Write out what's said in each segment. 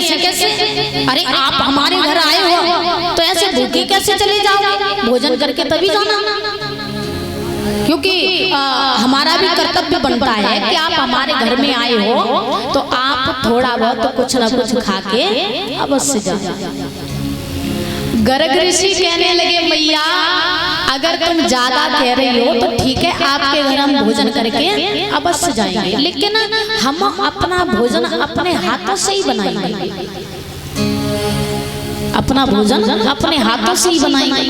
ऐसे कैसे, अरे आप हमारे घर आए हो तो ऐसे भूखे कैसे चले जाओ, भोजन करके तभी जाना, क्योंकि हमारा भी कर्तव्य बनता है कि आप हमारे घर में आए हो तो आप थोड़ा बहुत कुछ ना कुछ खा के अवश्य जाओ। गर्ग ऋषि कहने लगे मैया अगर तुम ज्यादा कह रही हो तो ठीक है, आपके घर हम भोजन करके अवश्य जाएंगे, लेकिन हम अपना भोजन अपने हाथों से ही बनाएंगे, अपना भोजन अपने हाथों से ही बनाएंगे।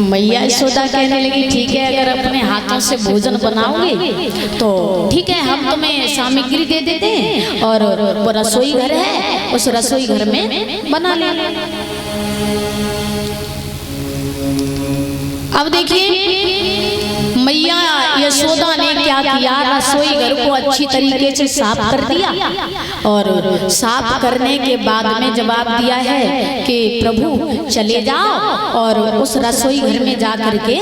मैया यशोदा कहने लगी ठीक है, अगर अपने हाथों से भोजन बनाओगे तो ठीक है, हम तुम्हें सामग्री दे देते हैं और वो रसोई घर है उस रसोई घर में बना लेना। अब देखिए मैया यशोदा ने क्या किया, रसोई घर को अच्छी तरीके से साफ कर दिया और साफ करने के बाद में जवाब दिया है कि प्रभु चले जाओ और उस रसोई घर में जा करके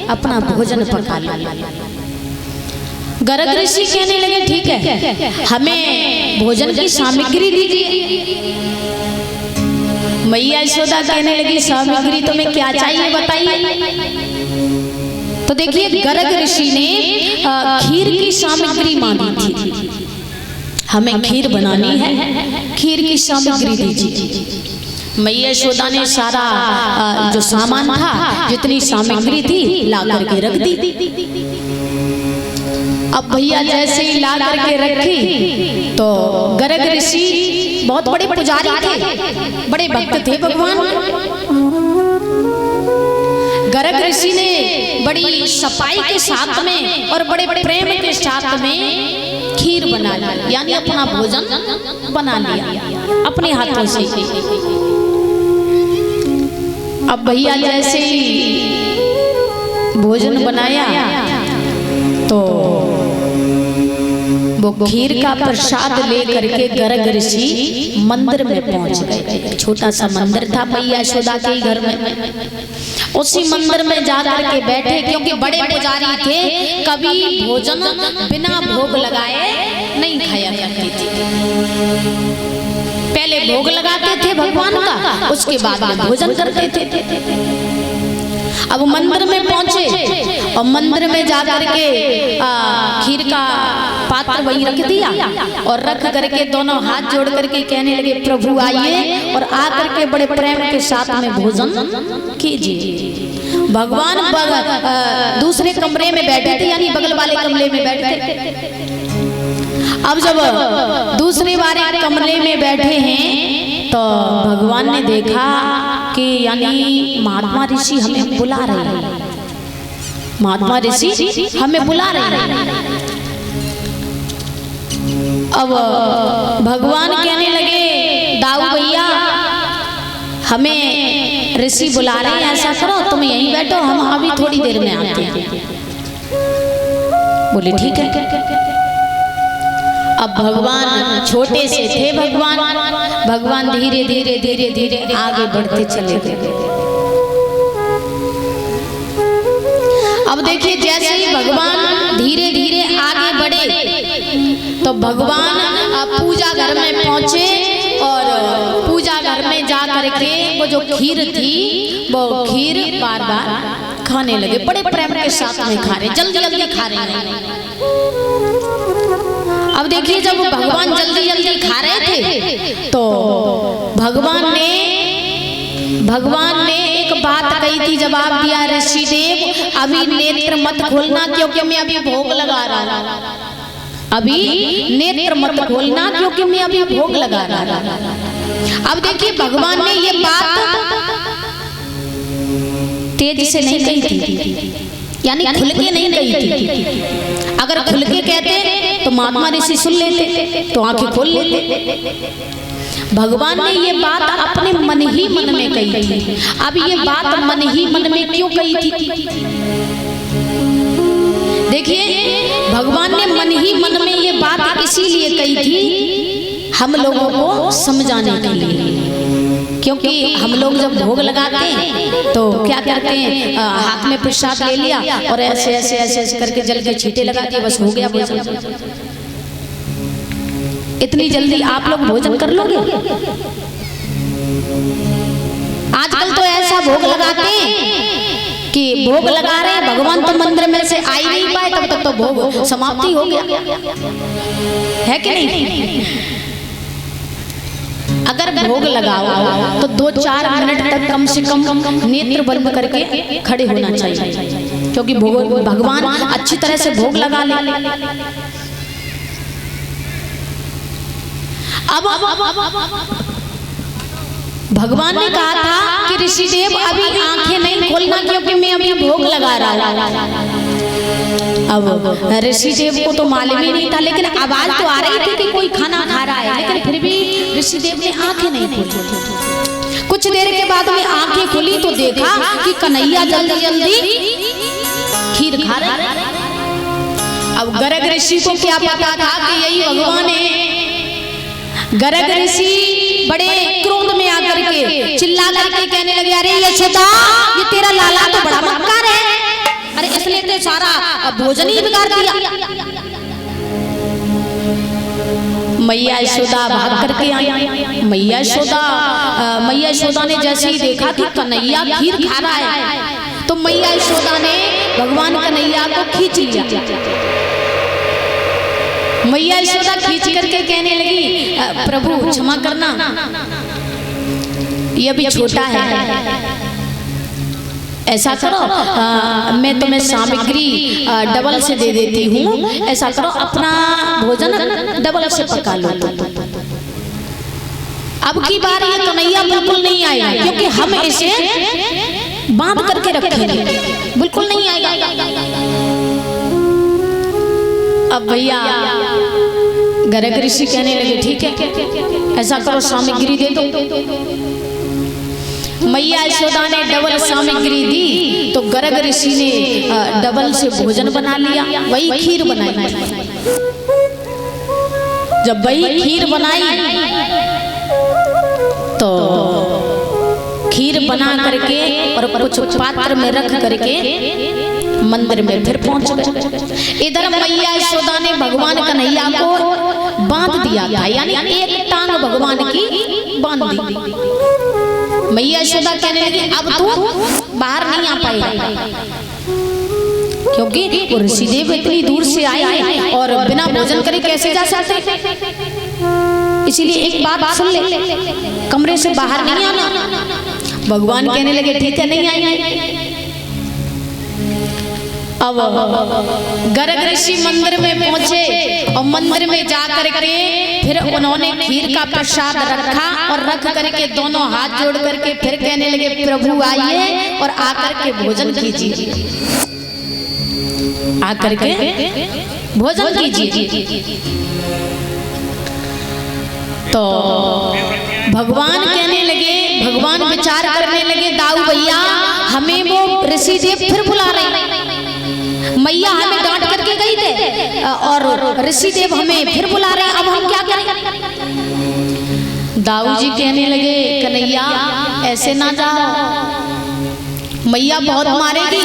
अपना भोजन पका लो। गर्ग ऋषि कहने लगे ठीक है, हमें भोजन की सामग्री दीजिए। मैया यशोदा कहने लगी सामग्री तुम्हें क्या चाहिए बताइए। तो देखिए गर्ग ऋषि ने खीर की सामग्री मांगी थी, हमें खीर बनानी है, खीर की सामग्री दीजिए। मैया यशोदा ने सारा जो सामान था, जितनी सामग्री थी ला करके रख दी। अब भैया जैसे ही ला करके रखी तो गर्ग ऋषि बहुत बड़े पुजारी थे, बड़े भक्त थे भगवान। गर्ग ऋषि ने बड़ी सफाई के साथ में और बड़े प्रेम के साथ में खीर बना लिया, यानी अपना भोजन बना लिया अपने हाथों से। अब भैया जैसे ही भोजन बनाया तो वो खीर का प्रसाद लेकर के गर्ग ऋषि मंदिर में पहुंच गए। छोटा सा मंदिर था मैया यशोदा के घर में, उसी मंदिर में जाकर के बैठे, क्योंकि बड़े पुजारी थे, कभी भोजन बिना भोग लगाए नहीं खाया करते थे। पहले भोग लगाते थे भगवान का, उसके बाद में भोजन करते थे। अब मंदिर में पहुंचे और मंदिर में जाकर के खीर का पात्र वहीं रख दिया और रख करके दोनों हाथ जोड़ करके कहने लगे प्रभु आइए और आकर के बड़े प्रेम के साथ में भोजन कीजिए। भगवान दूसरे कमरे में बैठे थे, यानी बगल वाले कमरे में बैठे थे। अब जब दूसरे वाले कमरे में बैठे हैं तो भगवान ने देखा कि यानी महात्मा ऋषि हमें बुला रहे हैं, महात्मा ऋषि हमें बुला रहे हैं। अब भगवान कहने लगे दाऊ भैया हमें ऋषि बुला रहे हैं, ऐसा करो तुम यहीं बैठो, हम अभी थोड़ी देर में आते हैं। बोले ठीक है। अब भगवान छोटे से थे, भगवान धीरे धीरे धीरे धीरे आगे बढ़ते चले गए। अब देखिए जैसे ही भगवान धीरे धीरे आगे बढ़े तो भगवान पूजा घर में पहुंचे और पूजा घर में जा करके वो जो खीर थी वो खीर बार बार खाने लगे, बड़े प्रेम के साथ में खा रहे, जल्दी जल्दी खा रहे हैं। अब देखिए जब भगवान जल्दी जल्दी खा रहे थे तो भगवान ने एक बात कही थी, जवाब दिया ऋषि देव अभी नेत्र मत खोलना क्योंकि मैं अभी भोग लगा रहा हूं, अभी नेत्र मत खोलना क्योंकि मैं अभी भोग लगा रहा हूं। अब देखिए भगवान ने ये बात तेज से नहीं कही थी, यानी खुल के नहीं कही थी। अगर खुल के कहते तो महात्मा ऋषि सुन लेते तो आंखें खोल लेते। भगवान ने ये बात अपने मन ही मन में कही थी। अब ये बात मन ही मन में क्यों कही थी? देखिए भगवान ने मन ही मन में ये बात इसीलिए कही थी हम लोगों को समझाने के लिए, क्योंकि हम लोग जब भोग लगाते हैं तो क्या करते हैं, हाथ में प्रसाद ले लिया और ऐसे ऐसे ऐसे ऐसे करके जल के छींटे लगा दिए, बस हो गया भोजन। इतनी जल्दी आप लोग भोजन कर लोगे? आजकल तो ऐसा भोग लगाते हैं कि भोग लगा रहे हैं, भगवान तो मंदिर में से आ ही नहीं पाए, तब तक तो भोग समाप्ति हो गया, है कि नहीं? अगर भोग लगाओ तो 2-4 मिनट तक कम से कम नेत्र बंद करके खड़े होना चाहिए, क्योंकि भगवान अच्छी तरह से भोग लगा ले। अब भगवान ने कहा था कि ऋषिदेव अभी आंखें नहीं खोलना, क्योंकि मैं अभी भोग लगा रहा हूं। अब ऋषिदेव को तो मालूम ही नहीं था, लेकिन आवाज तो आ रही थी कि कोई खाना खा रहा है, लेकिन फिर भी ऋषिदेव ने आंखें नहीं खोली। कुछ देर के बाद में आंखें खुली तो देखा कि कन्हैया जल्दी जल्दी खीर खा रहा है। अब गर्ग ऋषि को क्या पता था कि यही भगवान है। गर्ग ऋषि बड़े क्रोध में आकर के चिल्ला करके कहने लगे, अरे यशोदा, ये तेरा लाला तो बड़ा मक्कार है, अरे इसलिए तो सारा भोजन ही बिगाड़ दिया। मैया यशोदा भाग करके आई। मैया यशोदा ने जैसे ही देखा कि कन्हैया खीर खा रहा है, तो मैया यशोदा ने भगवान कन्हैया को खींच लिया। मैया यशोदा खींच करके कहने लगी, प्रभु क्षमा करना, ये अभी छोटा है, ऐसा करो मैं तुम्हें सामग्री डबल से दे देती हूँ, ऐसा करो अपना भोजन डबल से पका लो। अब की बार ये कन्हैया बिल्कुल नहीं आएगा, क्योंकि हम इसे बांध करके रखेंगे, बिल्कुल नहीं आएगा। अब भैया गर्ग ऋषि कहने लगे, ठीक है ऐसा करो, सामग्री दे दो। मैया यशोदा ने डबल सामग्री दी, तो गर्ग ऋषि ने डबल से भोजन बना लिया, वही खीर बनाई। जब वही खीर बनाई तो खीर बना करके और कुछ पात्र में रख करके मंदिर में फिर पहुंच गए। इधर मैया यशोदा ने भगवान कन्हैया को बांध दिया था, यानी एक टांग भगवान की बांध दी। मैया यशोदा कहने लगी, अब तो बाहर नहीं आ पाएगा, क्योंकि वो ऋषिदेव इतनी दूर से आए हैं और बिना भोजन करे कैसे जा सकते, इसीलिए एक बात सुन ले, कमरे से बाहर नहीं आना। भगवान कहने लगे, ठीक है नहीं आएंगे। अब गर्ग ऋषि मंदिर में पहुंचे और मंदिर में जाकर के फिर उन्होंने खीर का प्रसाद रखा और रख करके दोनों हाथ जोड़ करके फिर कहने लगे, प्रभु आइए और आकर के भोजन कीजिए, आकर के भोजन कीजिए। तो भगवान कहने लगे, भगवान विचार करने लगे, दाऊ भैया हमें वो ऋषिदेव फिर बुला रहे हैं, मैया हमें डांट करके गई थे और ऋषिदेव हमें फिर बुला रहे हैं, अब हम क्या करें? दाऊ जी कहने लगे, कन्हैया ऐसे ना जाओ, मैया बहुत मारेगी।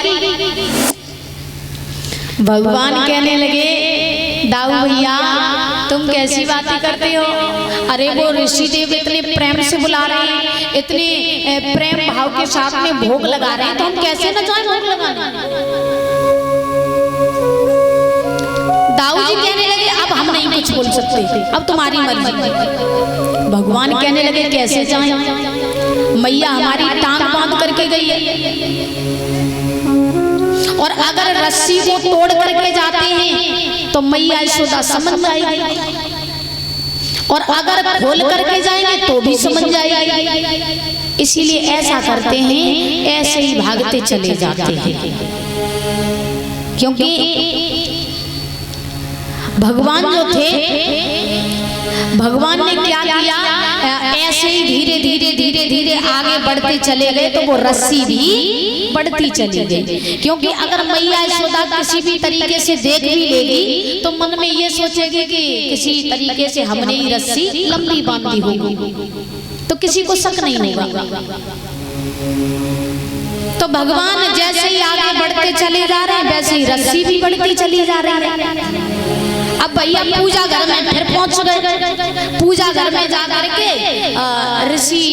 भगवान कहने लगे, दाऊ भैया तुम कैसी बातें करते हो, अरे वो ऋषिदेव इतने प्रेम से बुला रहे हैं, इतने प्रेम भाव के साथ में भोग लगा रहे हैं, तो हम कैसे न जाए भोग लगाने। दाऊ जी कहने लगे, अब हम नहीं कुछ बोल सकते, अब तुम्हारी मर्जी। भगवान कहने लगे, कैसे जाएं, मैया हमारी टांग बांध करके गई है, और अगर रस्सी को तोड़ करके जाते हैं तो मैया यशोदा समझ जाएगी, और अगर खोल करके जाएंगे तो भी समझ जाएगी, इसीलिए ऐसा करते हैं, ऐसे ही भागते चले जाते हैं। क्योंकि भगवान जो थे, भगवान ने क्या किया, ऐसे ही धीरे धीरे धीरे धीरे आगे बढ़ते चले गए, तो वो रस्सी भी बढ़ती चली गई। क्योंकि अगर मैया यशोदा किसी भी तरीके से देख भी लेगी तो मन में ये सोचेगी कि किसी तरीके से हमने ही रस्सी लंबी बांधी होगी, तो किसी को शक नहीं होगा। तो भगवान जैसे ही आगे बढ़ते चले जा रहे हैं, वैसे ही रस्सी भी बढ़ती चली जा रही है। अब भैया पूजा घर में फिर पहुंच गए। पूजा घर में जा करके ऋषि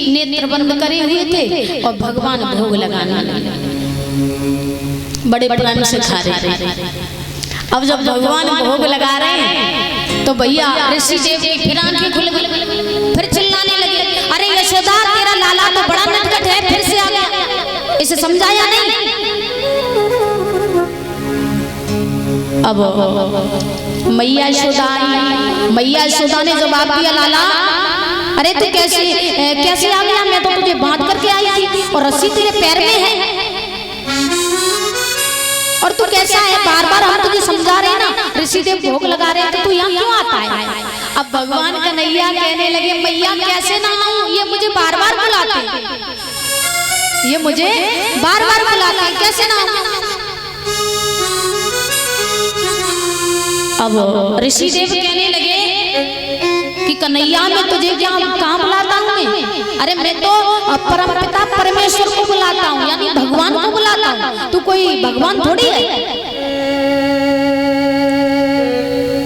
नेत्र बंद करे हुए थे और भगवान भोग लगाने लगे, बड़े प्रेम से खा रहे थे। अब जब भगवान भोग लगा रहे हैं तो भैया ऋषि देव की फिर आंखें खुल गई, फिर चिल्लाने लगे, अरे यशोदा तेरा लाला तो बड़ा नटखट है, फिर से आ गया, इसे समझाया नहीं। अब मैया यशोदा ने जवाब दिया, लाला अरे तू कैसे आ गया, मैं तो तुझे बांध करके आई थी और रस्सी तेरे पैर में है और तू कैसा है, बार बार हम तुझे समझा रहे हैं ना, ऋषिदेव भोग लगा रहे हैं तो तू यहाँ क्यों आता है। अब भगवान कन्हैया कहने लगे, मैया कैसे ना आऊं, ये मुझे बार बार बुलाते, ये मुझे बार बार बुलाते, कैसे ना आऊं। अब ऋषिदेव कहने लगे कि कन्हैया मैं तुझे कहाँ बुलाता हूँ मैं, अरे मैं तो परमपिता परमेश्वर को बुलाता हूँ, यानी भगवान को बुलाता हूँ, तू कोई भगवान थोड़ी है।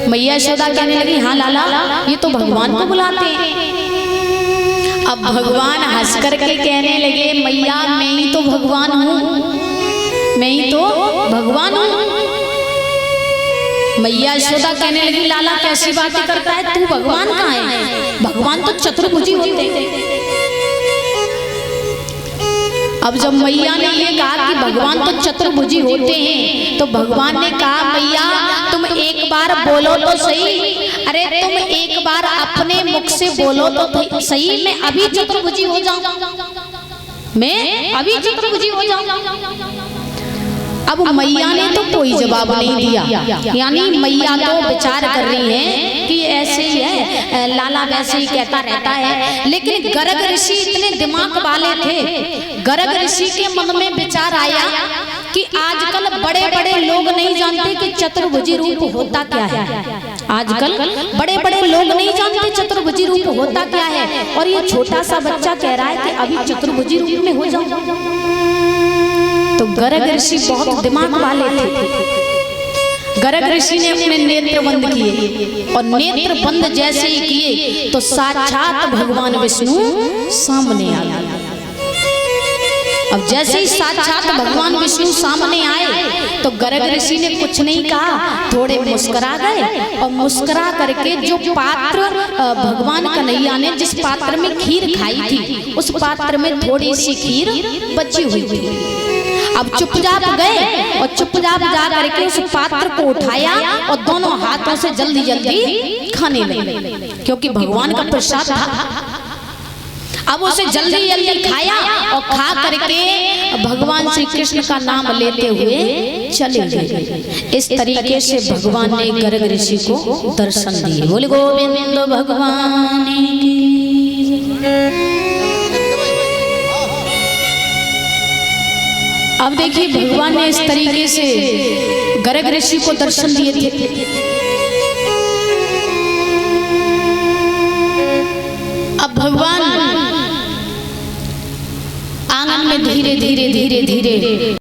मैया यशोदा कहने लगी, हाँ लाला ये तो भगवान को बुलाते हैं। अब भगवान हंस करके कहने लगे, मैया मैं ही तो भगवान हूँ, मैं ही तो भगवान हूँ। मैया यशोदा कहने लगी, लाला कैसी बातें करता है, तू भगवान कहाँ है, भगवान तो चतुर्भुजी होते हैं। अब जब मैया ने ये कहा कि भगवान तो चतुर्भुजी होते हैं तो भगवान ने कहा, मैया तुम एक बार बोलो तो सही, अरे तुम एक बार अपने मुख से बोलो तो सही, मैं अभी चतुर्भुजी हो जाऊं, मैं अभी चतुर्भुजी हो जाऊं। अब मैया ने तो कोई जवाब नहीं दिया, यानी मैया तो विचार कर रही है कि ऐसे ही है, लाला वैसे ही कहता रहता है। लेकिन गर्ग ऋषि इतने दिमाग वाले थे, गर्ग ऋषि के मन में विचार आया कि आजकल बड़े बड़े लोग नहीं जानते कि चतुर्भुजी रूप होता क्या है, आजकल बड़े बड़े लोग नहीं जानते चतुर्भुजी रूप होता क्या है, और ये छोटा सा बच्चा कह रहा है कि अभी चतुर्भुजी रूप में हो जाओ। तो गर्ग ऋषि बहुत दिमाग वाले थे। गर्ग ऋषि ने अपने नेत्र बंद किए और नेत्र बंद जैसे ही किए तो साक्षात भगवान विष्णु सामने आ गए। अब जैसे ही साक्षात भगवान विष्णु सामने आए तो गर्ग ऋषि ने कुछ नहीं कहा, थोड़े मुस्कुरा गए और मुस्कुरा करके जो पात्र भगवान कन्हैया ने जिस पात्र में खीर खाई थी उस पात्र में थोड़ी सी खीर बची हुई थी। अब चुपचाप गए और चुपचाप जा करके उस पात्र को उठाया और दोनों हाथों से जल्दी जल्दी खाने लगे, क्योंकि भगवान का प्रसाद था। अब उसे जल्दी जल्दी खाया और खा करके भगवान श्री कृष्ण का नाम लेते हुए चले गए। इस तरीके से भगवान ने गर्ग ऋषि को दर्शन दिए। बोले गोविंद भगवान की। अब देखिए भगवान ने इस तरीके से गर्ग ऋषि को दर्शन दिए थे। अब भगवान आंगन में धीरे धीरे धीरे धीरे